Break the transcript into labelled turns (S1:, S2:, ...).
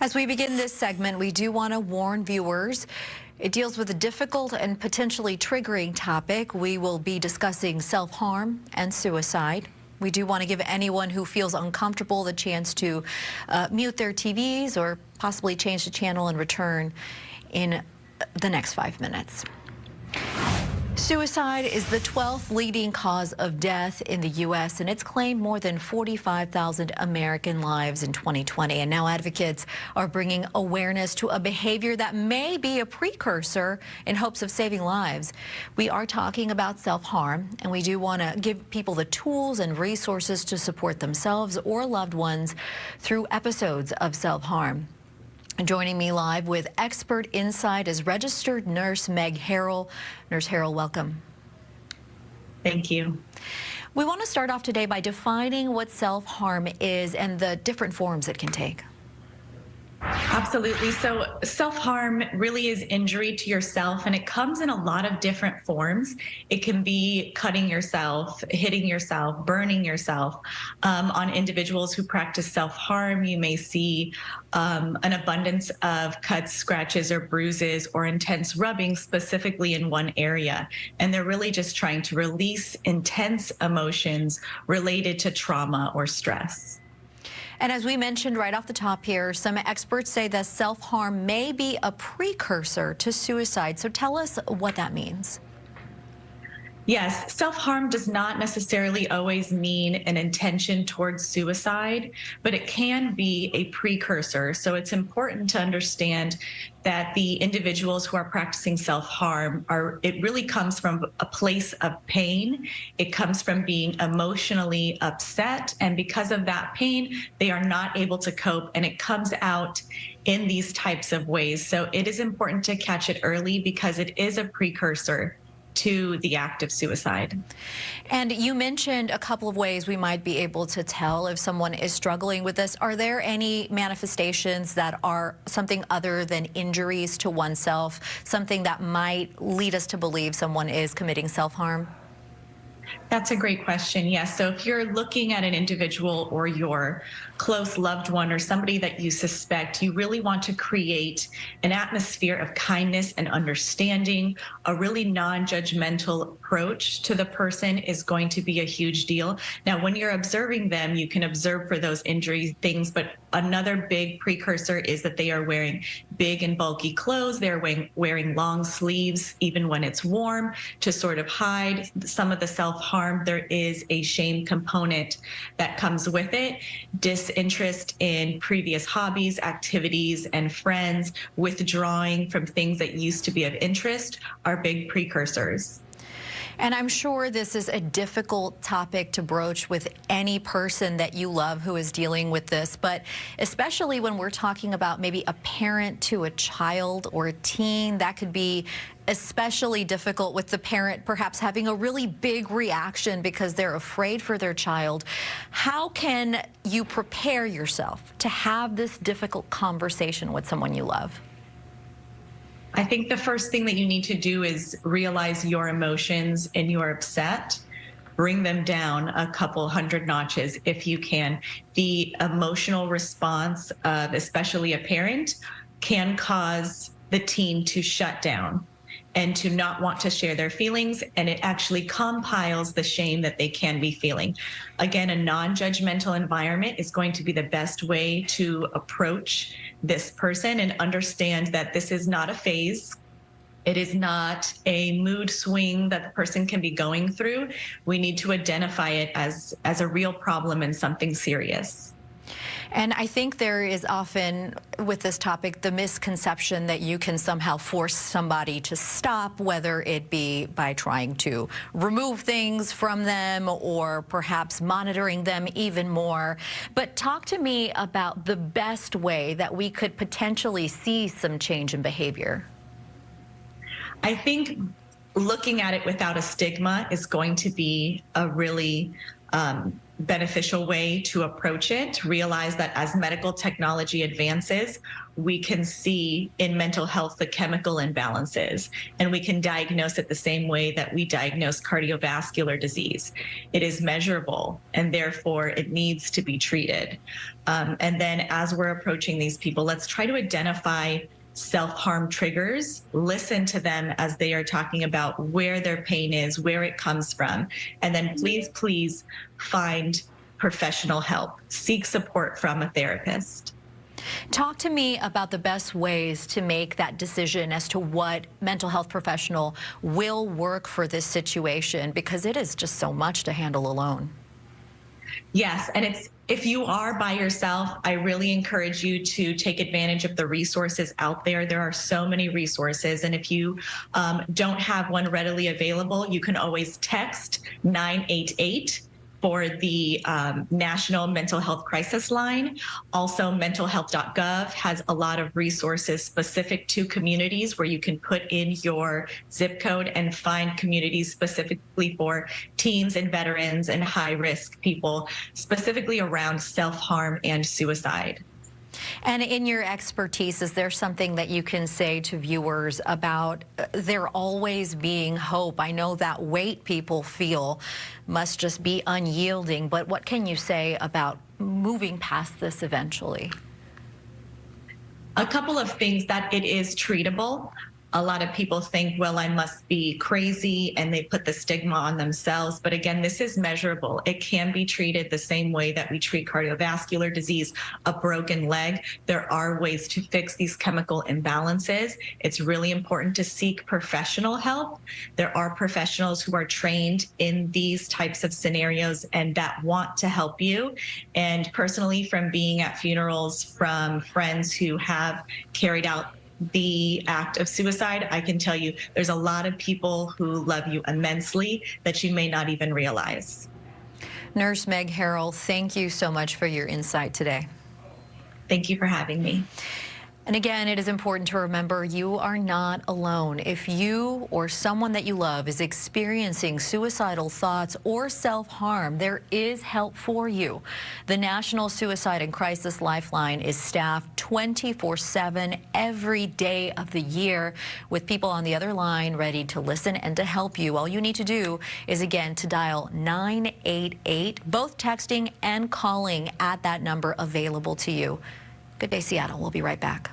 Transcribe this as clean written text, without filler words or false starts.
S1: As we begin this segment, we do want to warn viewers. It deals with a difficult and potentially triggering topic. We will be discussing self-harm and suicide. We do want to give anyone who feels uncomfortable the chance to mute their TVs or possibly change the channel and return in the next 5 minutes. Suicide is the 12th leading cause of death in the U.S., and it's claimed more than 45,000 American lives in 2020. And now advocates are bringing awareness to a behavior that may be a precursor in hopes of saving lives. We are talking about self-harm, and we do want to give people the tools and resources to support themselves or loved ones through episodes of self-harm. Joining me live with expert insight is registered nurse Meg Harrell. Nurse Harrell, welcome.
S2: Thank you.
S1: We want to start off today by defining what self-harm is and the different forms it can take.
S2: Absolutely. So self-harm really is injury to yourself, and it comes in a lot of different forms. It can be cutting yourself, hitting yourself, burning yourself. On individuals who practice self-harm, you may see an abundance of cuts, scratches, or bruises, or intense rubbing specifically in one area. And they're really just trying to release intense emotions related to trauma or stress.
S1: And as we mentioned right off the top here, some experts say that self-harm may be a precursor to suicide. So tell us what that means.
S2: Yes, self-harm does not necessarily always mean an intention towards suicide, but it can be a precursor. So it's important to understand that the individuals who are practicing self-harm it really comes from a place of pain. It comes from being emotionally upset. And because of that pain, they are not able to cope, and it comes out in these types of ways. So it is important to catch it early because it is a precursor to the act of suicide.
S1: And you mentioned a couple of ways we might be able to tell if someone is struggling with this. Are there any manifestations that are something other than injuries to oneself, something that might lead us to believe someone is committing self-harm?
S2: That's a great question. Yes. So if you're looking at an individual or your close loved one or somebody that you suspect, you really want to create an atmosphere of kindness and understanding. A really non-judgmental approach to the person is going to be a huge deal. Now, when you're observing them, you can observe for those injury things, but another big precursor is that they are wearing big and bulky clothes. They're wearing long sleeves, even when it's warm, to sort of hide some of the self-harm. There is a shame component that comes with it. Disinterest in previous hobbies, activities, and friends, withdrawing from things that used to be of interest are big precursors.
S1: And I'm sure this is a difficult topic to broach with any person that you love who is dealing with this, but especially when we're talking about maybe a parent to a child or a teen, that could be especially difficult with the parent perhaps having a really big reaction because they're afraid for their child. How can you prepare yourself to have this difficult conversation with someone you love?
S2: I think the first thing that you need to do is realize your emotions and you're upset. Bring them down a couple hundred notches if you can. The emotional response of especially a parent can cause the teen to shut down and to not want to share their feelings, and it actually compiles the shame that they can be feeling. Again, a non-judgmental environment is going to be the best way to approach this person and understand that this is not a phase. It is not a mood swing that the person can be going through. We need to identify it as a real problem and something serious.
S1: And I think there is often, with this topic, the misconception that you can somehow force somebody to stop, whether it be by trying to remove things from them or perhaps monitoring them even more. But talk to me about the best way that we could potentially see some change in behavior.
S2: I think looking at it without a stigma is going to be a really beneficial way to approach it. Realize that as medical technology advances, we can see in mental health the chemical imbalances, and we can diagnose it the same way that we diagnose cardiovascular disease. It is measurable, and therefore it needs to be treated. And then as we're approaching these people, let's try to identify self-harm triggers, listen to them as they are talking about where their pain is, where it comes from, and then please find professional help. Seek support from a therapist.
S1: Talk to me about the best ways to make that decision as to what mental health professional will work for this situation, because it is just so much to handle alone.
S2: Yes, and if you are by yourself, I really encourage you to take advantage of the resources out there. There are so many resources, and if you don't have one readily available, you can always text 988 for the National Mental Health Crisis Line. Also, mentalhealth.gov has a lot of resources specific to communities where you can put in your zip code and find communities specifically for teens and veterans and high-risk people, specifically around self-harm and suicide.
S1: And in your expertise, is there something that you can say to viewers about there always being hope? I know that weight people feel must just be unyielding, but what can you say about moving past this eventually?
S2: A couple of things: that it is treatable. A lot of people think, well, I must be crazy, and they put the stigma on themselves. But again, this is measurable. It can be treated the same way that we treat cardiovascular disease, a broken leg. There are ways to fix these chemical imbalances. It's really important to seek professional help. There are professionals who are trained in these types of scenarios and that want to help you. And personally, from being at funerals from friends who have carried out the act of suicide, I can tell you there's a lot of people who love you immensely that you may not even realize.
S1: Nurse Meg Harrell, thank you so much for your insight today.
S2: Thank you for having me.
S1: And again, it is important to remember you are not alone. If you or someone that you love is experiencing suicidal thoughts or self-harm, there is help for you. The National Suicide and Crisis Lifeline is staffed 24/7 every day of the year with people on the other line ready to listen and to help you. All you need to do is, again, to dial 988, both texting and calling at that number available to you. Good day, Seattle. We'll be right back.